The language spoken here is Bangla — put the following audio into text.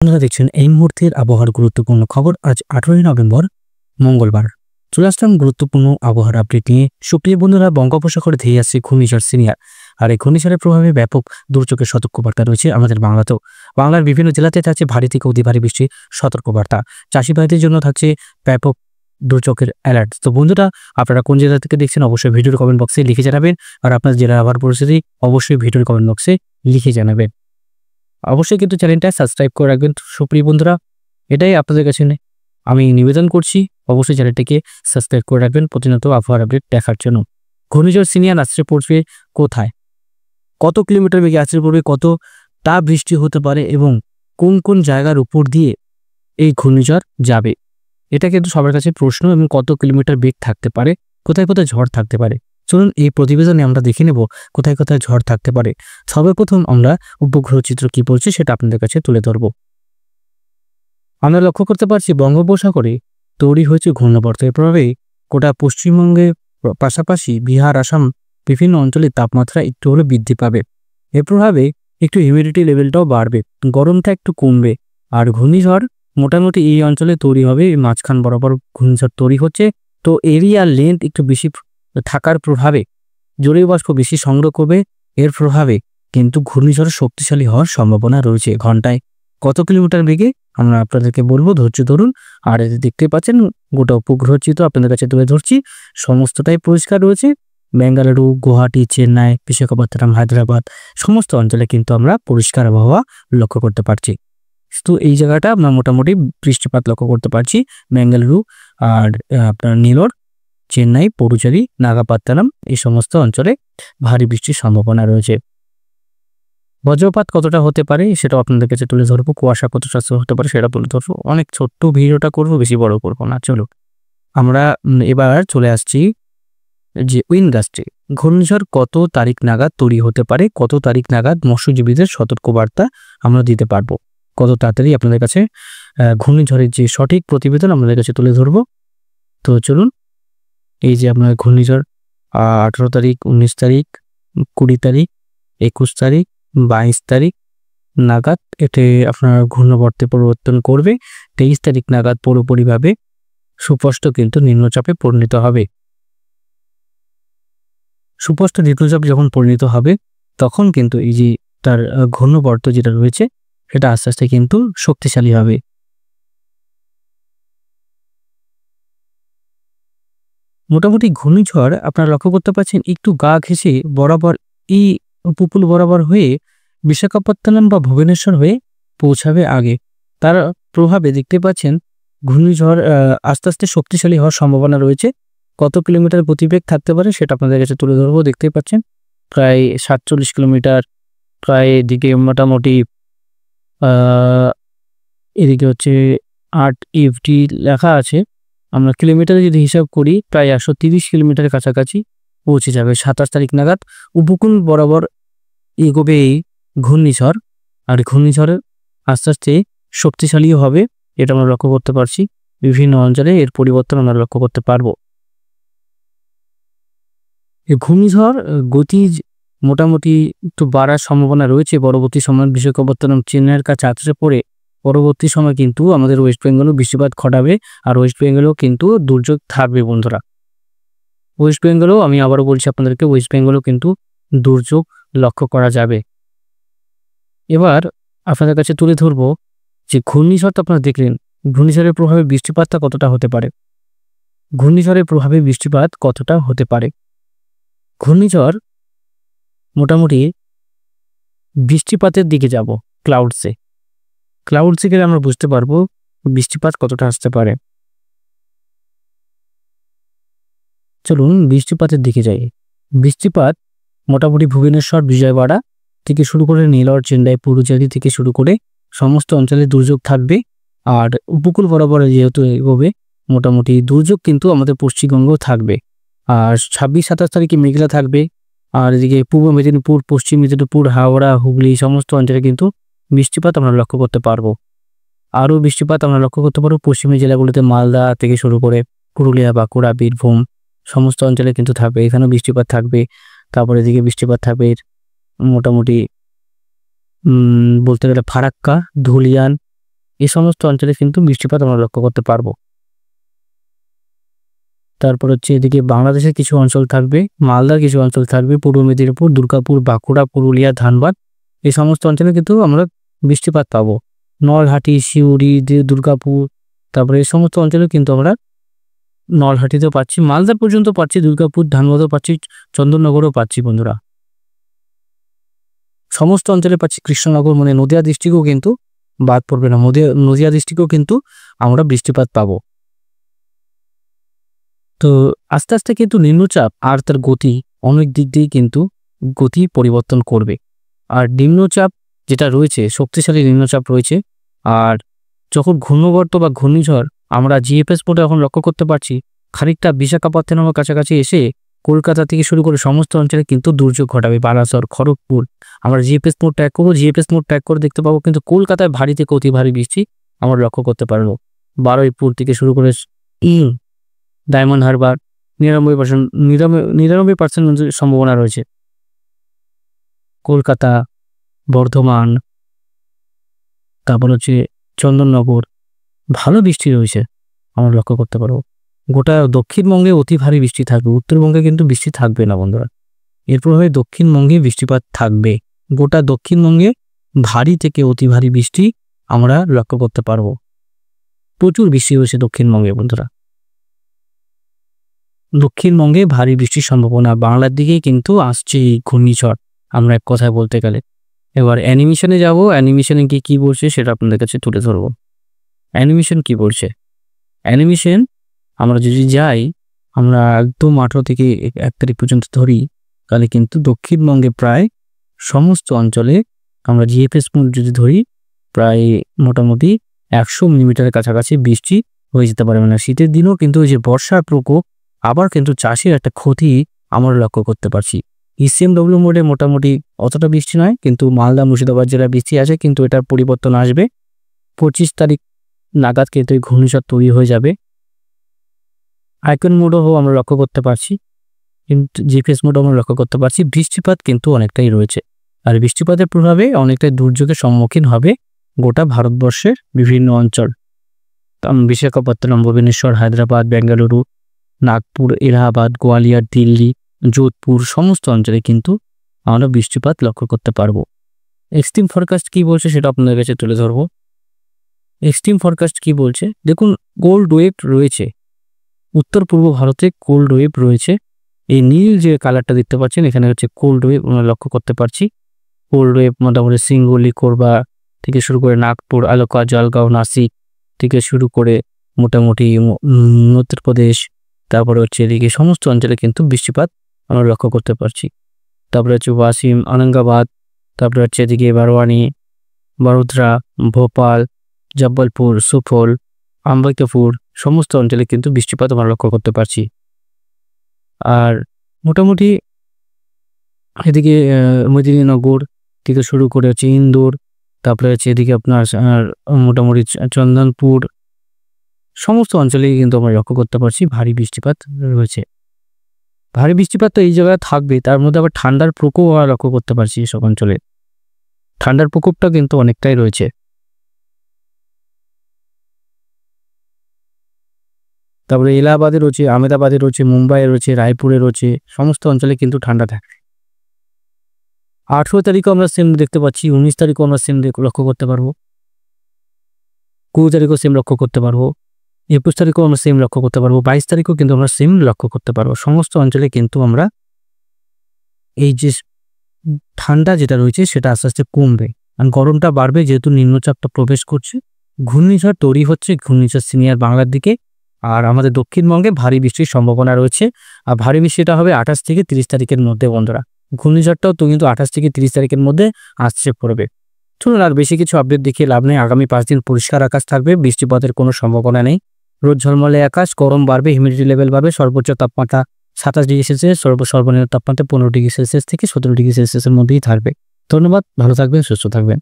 আপনারা দেখছেন এই মুহূর্তের আবহাওয়ার গুরুত্বপূর্ণ খবর। আজ 18 নভেম্বর মঙ্গলবার। চলে আসলাম গুরুত্বপূর্ণ আবহাওয়ার আপডেট নিয়ে। সুপ্রিয় বন্ধুরা, বঙ্গোপসাগরে ধেয়ে আসছে ঘূর্ণিঝড় সিনিয়র। আর এই ঘূর্ণিঝড়ের প্রভাবে ব্যাপক দুর্যোগের সতর্কবার্তা রয়েছে আমাদের বাংলাতেও। বাংলার বিভিন্ন জেলাতে থাকছে ভারী থেকে অতি ভারী বৃষ্টির সতর্কবার্তা। চাষি ভাইদের জন্য থাকছে ব্যাপক দুর্যোগের অ্যালার্ট। তো বন্ধুরা, আপনারা কোন জেলা থেকে দেখছেন অবশ্যই ভিডিওর কমেন্ট বক্সে লিখে জানাবেন। আর আপনার জেলার আবহাওয়ার পরিস্থিতি অবশ্যই ভিডিওর কমেন্ট বক্সে লিখে জানাবেন। অবশ্যই কিন্তু চ্যানেলটা সাবস্ক্রাইব করে রাখবেন। সুপ্রিয় বন্ধুরা, এটাই আপনাদের কাছে আমি নিবেদন করছি, অবশ্যই চ্যানেলটিকে সাবস্ক্রাইব করে রাখবেন প্রতিনিয়ত আবহাওয়ার আপডেট দেখার জন্য। ঘূর্ণিঝড় সিনিয়র আছড়ে পড়বে কোথায়, কত কিলোমিটার বেগে আছড়ে পড়বে, কতটা বৃষ্টি হতে পারে এবং কোন কোন জায়গার উপর দিয়ে এই ঘূর্ণিঝড় যাবে, এটা কিন্তু সবার কাছে প্রশ্ন। এবং কত কিলোমিটার বেগ থাকতে পারে, কোথায় কোথায় ঝড় থাকতে পারে, চলুন এই প্রতিবেদনে আমরা দেখে নেব কোথায় কোথায় ঝড় থাকতে পারে। সর্বপ্রথম আমরা উপগ্রহ চিত্র কি বলছে সেটা আপনাদের কাছে তুলে ধরব। আমরা লক্ষ্য করতে পারছি বঙ্গোপসাগরে তৈরি হয়েছে ঘূর্ণাবর্ত। এর প্রভাবে গোটা পশ্চিমবঙ্গের পাশাপাশি বিহার, আসাম বিভিন্ন অঞ্চলের তাপমাত্রা একটু হলে বৃদ্ধি পাবে। এর প্রভাবে একটু হিউমিডিটি লেভেলটাও বাড়বে, গরমটা একটু কমবে। আর ঘূর্ণিঝড় মোটামুটি এই অঞ্চলে তৈরি হবে, মাঝখান বরাবর ঘূর্ণিঝড় তৈরি হচ্ছে। তো এরিয়া লেন্থ একটু বেশি থাকার প্রভাবে জলীয় বাষ্প বেশি সংগ্রহ করবে। এর প্রভাবে কিন্তু ঘূর্ণিঝড় শক্তিশালী হওয়ার সম্ভাবনা রয়েছে। ঘন্টায় কত কিলোমিটার বেগে আমরা আপনাদেরকে বলবো, ধৈর্য ধরুন। আর দেখতে পাচ্ছেন গোটা উপগ্রহ চিত্র আপনাদের কাছে তুলে ধরছি, সমস্তটাই পরিষ্কার রয়েছে। বেঙ্গালুরু, গুয়াহাটি, চেন্নাই, বিশাখাপত্তনম, হায়দ্রাবাদ সমস্ত অঞ্চলে কিন্তু আমরা পরিষ্কার আবহাওয়া লক্ষ্য করতে পারছি। তো এই জায়গাটা আমরা মোটামুটি বৃষ্টিপাত লক্ষ্য করতে পারছি। বেঙ্গালুরু আর আপনার নীলর, চেন্নাই, পডুচেরি, নাগাপাত্তানাম এই সমস্ত অঞ্চলে ভারী বৃষ্টির সম্ভাবনা রয়েছে। বজ্রপাত কতটা হতে পারে সেটাও আপনাদের কাছে তুলে ধরবো। কুয়াশা কতটা হতে পারে সেটা তুলে ধরবো। অনেক ছোট্ট ভিডিওটা করবো, বেশি বড় করবো না। চলো আমরা এবার চলে আসছি যে উইনগাস্টে ঘূর্ণিঝড় কত তারিখ নাগাদ তৈরি হতে পারে, কত তারিখ নাগাদ মৎস্যজীবীদের সতর্কবার্তা আমরা দিতে পারবো, কত তাড়াতাড়ি আপনাদের কাছে ঘূর্ণিঝড়ের যে সঠিক প্রতিবেদন আপনাদের কাছে তুলে ধরবো। তো চলুন, এই যে আপনার ঘূর্ণিঝড় 18 তারিখ, 19 তারিখ, 20 তারিখ, 21 তারিখ, 22 তারিখ নাগাদ এতে আপনার ঘূর্ণাবর্তে পরিবর্তন করবে। 23 তারিখ নাগাদ পুরোপুরিভাবে সুস্পষ্ট কিন্তু নিম্নচাপে পরিণত হবে। সুস্পষ্ট নিম্নচাপ যখন পরিণত হবে তখন কিন্তু এই যে তার ঘূর্ণাবর্ত যেটা রয়েছে সেটা আস্তে আস্তে কিন্তু শক্তিশালী হবে। মোটামুটি ঘূর্ণিঝড় আপনারা লক্ষ্য করতে পারছেন একটু গা ঘেঁষে বরাবর এই উপকূল বরাবর হয়ে বিশাখাপত্তনম বা ভুবনেশ্বর হয়ে পৌঁছাবে আগে। তার প্রভাবে দেখতে পাচ্ছেন ঘূর্ণিঝড় আস্তে আস্তে শক্তিশালী হওয়ার সম্ভাবনা রয়েছে। কত কিলোমিটার গতিবেগ থাকতে পারে সেটা আপনাদের কাছে তুলে ধরবো। দেখতেই পাচ্ছেন প্রায় 47 কিলোমিটার, প্রায় এদিকে মোটামুটি এদিকে হচ্ছে 8 EFT লেখা আছে। আমরা কিলোমিটারে যদি হিসাব করি প্রায় 130 কিলোমিটারের কাছাকাছি পৌঁছে যাবে 27 তারিখ নাগাদ। উপকূল বরাবর এগোবে এই ঘূর্ণিঝড়। আর ঘূর্ণিঝড়ের আস্তে আস্তে শক্তিশালীও হবে, এটা আমরা লক্ষ্য করতে পারছি। বিভিন্ন অঞ্চলে এর পরিবর্তন আমরা লক্ষ্য করতে পারবো। এই ঘূর্ণিঝড় গতি মোটামুটি একটু বাড়ার সম্ভাবনা রয়েছে পরবর্তী সময়। বিশাখাপত্তনম, চেন্নাইয়ের কাছে আছড়ে পড়ে পরবর্তী সময় কিন্তু আমাদের ওয়েস্ট বেঙ্গলও বৃষ্টিপাত ঘটাবে। আর ওয়েস্ট বেঙ্গলেও কিন্তু দুর্যোগ থাকবে বন্ধুরা। ওয়েস্ট বেঙ্গলেও আমি আবারও বলছি আপনাদেরকে, ওয়েস্ট বেঙ্গলেও কিন্তু দুর্যোগ লক্ষ্য করা যাবে। এবার আপনাদের কাছে তুলে ধরবো যে ঘূর্ণিঝড় তো আপনারা দেখলেন, ঘূর্ণিঝড়ের প্রভাবে বৃষ্টিপাতটা কতটা হতে পারে। ঘূর্ণিঝড়ের প্রভাবে বৃষ্টিপাত কতটা হতে পারে। ঘূর্ণিঝড় মোটামুটি বৃষ্টিপাতের দিকে যাব, ক্লাউডসে গেলে আমরা বুঝতে পারবো বৃষ্টিপাত কতটা আসতে পারে। চলুন বৃষ্টিপাতের দিকে যাই। বৃষ্টিপাত মোটামুটি ভুবনেশ্বর, বিজয়ওয়াড়া থেকে শুরু করে নীলর, চেন্নাই, পুডুচেরি থেকে শুরু করে সমস্ত অঞ্চলে দুর্যোগ থাকবে। আর উপকূল বরাবর যেহেতু এগোবে মোটামুটি দুর্যোগ কিন্তু আমাদের পশ্চিমবঙ্গেও থাকবে। আর 26-27 তারিখে মেঘলা থাকবে। আর এদিকে পূর্ব মেদিনীপুর, পশ্চিম মেদিনীপুর, হাওড়া, হুগলি সমস্ত অঞ্চলে কিন্তু বৃষ্টিপাত আমরা লক্ষ্য করতে পারবো। আরও বৃষ্টিপাত আমরা লক্ষ্য করতে পারবো পশ্চিমের জেলাগুলিতে, মালদা থেকে শুরু করে পুরুলিয়া, বাঁকুড়া, বীরভূম সমস্ত অঞ্চলে কিন্তু থাকবে। এখানেও বৃষ্টিপাত থাকবে। তারপরে এদিকে বৃষ্টিপাত থাকবে মোটামুটি বলতে গেলে ফারাক্কা, ধুলিয়ান, এই সমস্ত অঞ্চলে কিন্তু বৃষ্টিপাত আমরা লক্ষ্য করতে পারবো। তারপর হচ্ছে এদিকে বাংলাদেশের কিছু অঞ্চল থাকবে, মালদার কিছু অঞ্চল থাকবে, পূর্ব মেদিনীপুর, দুর্গাপুর, বাঁকুড়া, পুরুলিয়া, ধানবাদ, এই সমস্ত অঞ্চলে কিন্তু আমরা বৃষ্টিপাত পাবো। নলহাটি, সিউড়ি, দুর্গাপুর, তারপরে এই সমস্ত অঞ্চলে কিন্তু আমরা নলহাটিতেও পাচ্ছি, মালদা পর্যন্ত পাচ্ছি, দুর্গাপুর, ধানবাদও পাচ্ছি, চন্দননগরও পাচ্ছি বন্ধুরা। সমস্ত অঞ্চলে পাচ্ছি। কৃষ্ণনগর মানে নদিয়া ডিস্ট্রিক্টও কিন্তু বাদ পড়বে না, নদিয়া ডিস্ট্রিক্টও কিন্তু আমরা বৃষ্টিপাত পাবো। তো আস্তে আস্তে কিন্তু নিম্নচাপ আর তার গতি অনেক দিক দিয়েই কিন্তু গতি পরিবর্তন করবে। আর নিম্নচাপ যেটা রয়েছে, শক্তিশালী নিম্নচাপ রয়েছে, আর যখন ঘূর্ণবর্ত বা ঘূর্ণিঝড় আমরা জিএফএস মোডে এখন লক্ষ্য করতে পারছি, খানিকটা বিশাখাপত্তনমের কাছাকাছি এসে কলকাতা থেকে শুরু করে সমস্ত অঞ্চলে কিন্তু দুর্যোগ ঘটাবে। বালাসর, খড়গপুর, আমরা জিএফএস মোড ট্র্যাক করবো, জিএফএস মোড ট্র্যাক করে দেখতে পাবো কিন্তু কলকাতায় ভারী থেকে অতি ভারী বৃষ্টি আমরা লক্ষ্য করতে পারবো। বারুইপুর থেকে শুরু করে ডায়মন্ড হারবার 99% সম্ভাবনা রয়েছে। কলকাতা, বর্ধমান, তারপর হচ্ছে চন্দননগর, ভালো বৃষ্টি রয়েছে আমরা লক্ষ্য করতে পারবো। গোটা দক্ষিণবঙ্গে অতি ভারী বৃষ্টি থাকবে, উত্তরবঙ্গে কিন্তু বৃষ্টি থাকবে না বন্ধুরা। এর প্রভাবে দক্ষিণবঙ্গে বৃষ্টিপাত থাকবে। গোটা দক্ষিণবঙ্গে ভারী থেকে অতি ভারী বৃষ্টি আমরা লক্ষ্য করতে পারবো। প্রচুর বৃষ্টি হয়েছে দক্ষিণবঙ্গে বন্ধুরা। দক্ষিণবঙ্গে ভারী বৃষ্টির সম্ভাবনা, বাংলার দিকে কিন্তু আসছে এই ঘূর্ণিঝড় আমরা এক কথায় বলতে গেলে। এবার অ্যানিমেশনে যাব, অ্যানিমেশনে গিয়ে কী বলছে সেটা আপনাদের কাছে তুলে ধরবো। অ্যানিমেশন কি বলছে? অ্যানিমেশন আমরা যদি যাই, আমরা একদম 18 থেকে 1 তারিখ পর্যন্ত ধরি, তাহলে কিন্তু দক্ষিণবঙ্গে প্রায় সমস্ত অঞ্চলে আমরা জিএফএস মোড যদি ধরি, প্রায় মোটামুটি 100 মিলিমিটারের কাছাকাছি বৃষ্টি হয়ে যেতে পারে। মানে শীতের দিনও কিন্তু ওই যে বর্ষার প্রকোপ, আবার কিন্তু চাষের একটা ক্ষতি আমরা লক্ষ্য করতে পারছি। ইসিএমডব্লিউ মোডে মোটামুটি অতটা বৃষ্টি নয়, কিন্তু মালদা, মুর্শিদাবাদ জেলায় বৃষ্টি আছে, কিন্তু এটার পরিবর্তন আসবে 25 তারিখ নাগাদ কিন্তু এই ঘূর্ণিঝড় তৈরি হয়ে যাবে। আইকন মোডও আমরা লক্ষ্য করতে পারছি, কিন্তু জিপিএস মোডও আমরা লক্ষ্য করতে পারছি। বৃষ্টিপাত কিন্তু অনেকটাই রয়েছে, আর বৃষ্টিপাতের প্রভাবে অনেকটাই দুর্যোগের সম্মুখীন হবে গোটা ভারতবর্ষের বিভিন্ন অঞ্চল। বিশাখাপত্তনম, ভুবনেশ্বর, হায়দ্রাবাদ, বেঙ্গালুরু, নাগপুর, এলাহাবাদ, গোয়ালিয়র, দিল্লি, যোধপুর, সমস্ত অঞ্চলে কিন্তু আমরা বৃষ্টিপাত লক্ষ্য করতে পারবো। এক্সট্রিম ফরকাস্ট কি বলছে সেটা আপনাদের কাছে তুলে ধরবো। এক্সট্রিম ফরকাস্ট কি বলছে দেখুন, কোল্ড ওয়েভ রয়েছে উত্তর পূর্ব ভারতে, কোল্ড ওয়েভ রয়েছে। এই নীল যে কালারটা দেখতে পাচ্ছেন, এখানে হচ্ছে কোল্ড ওয়েভ আমরা লক্ষ্য করতে পারছি। কোল্ড ওয়েভ মোটামুটি সিঙ্গুলি, কোরবা থেকে শুরু করে নাগপুর, আলোকা, জলগাঁও, নাসিক থেকে শুরু করে মোটামুটি উত্তরপ্রদেশ, তারপরে হচ্ছে এদিকে সমস্ত অঞ্চলে কিন্তু বৃষ্টিপাত আমরা লক্ষ্য করতে পারছি। তারপরে হচ্ছে ওয়াসিম, আনঙ্গাবাদ, তারপরে হচ্ছে এদিকে বারওয়ানি, বরোদরা, ভোপাল, জব্বলপুর, সুফল, আম্বিকাপুর, সমস্ত অঞ্চলে কিন্তু বৃষ্টিপাত আমরা লক্ষ্য করতে পারছি। আর মোটামুটি এদিকে মেদিনীনগর থেকে শুরু করে হচ্ছে ইন্দোর, তারপরে হচ্ছে এদিকে আপনার মোটামুটি চন্দনপুর, সমস্ত অঞ্চলেই কিন্তু আমরা লক্ষ্য করতে পারছি ভারী বৃষ্টিপাত রয়েছে। ভারী বৃষ্টিপাত তো এই জায়গায় থাকবে, তার মধ্যে আবার ঠান্ডার প্রকোপ আমরা লক্ষ্য করতে পারছি এসব অঞ্চলে। ঠান্ডার প্রকোপটা কিন্তু অনেকটাই রয়েছে। তারপরে এলাহাবাদে রয়েছে, আহমেদাবাদে রয়েছে, মুম্বাইয়ে রয়েছে, রায়পুরে রয়েছে, সমস্ত অঞ্চলে কিন্তু ঠান্ডা থাকে। 18 তারিখও আমরা সেম দেখতে পাচ্ছি, 19 তারিখও আমরা সেম লক্ষ্য করতে পারবো, 20 তারিখও সেম লক্ষ্য করতে পারবো, 21 তারিখও আমরা সেম লক্ষ্য করতে পারবো, 22 তারিখও কিন্তু আমরা সেম লক্ষ্য করতে পারবো। সমস্ত অঞ্চলে কিন্তু আমরা এই যে ঠান্ডা যেটা রয়েছে সেটা আস্তে আস্তে কমবে, আর গরমটা বাড়বে, যেহেতু নিম্নচাপটা প্রবেশ করছে, ঘূর্ণিঝড় তৈরি হচ্ছে, ঘূর্ণিঝড় সিনিয়র বাংলার দিকে। আর আমাদের দক্ষিণবঙ্গে ভারী বৃষ্টির সম্ভাবনা রয়েছে, আর ভারী বৃষ্টিটা হবে 28 থেকে 30 তারিখের মধ্যে বন্ধুরা। ঘূর্ণিঝড়টাও তো কিন্তু 28 থেকে 30 তারিখের মধ্যে আসছে পড়বে। চলুন, আর বেশি কিছু আপডেট দেখিয়ে লাভ নেই। আগামী 5 দিন পরিষ্কার আকাশ থাকবে, বৃষ্টিপাতের কোনো সম্ভাবনা নেই। রোদ ঝলমলে আকাশ, গরম বাড়বে, হিউমিডিটি লেভেল বাড়বে, সর্বোচ্চ তাপমাত্রা 27 ডিগ্রি সেলসিয়াস, সর্বনিম্ন তাপমাত্রা 15 ডিগ্রি সেলসিয়াস থেকে 17 ডিগ্রি সেলসিয়াসের মধ্যেই থাকবে। ধন্যবাদ, ভালো থাকবেন, সুস্থ থাকবেন।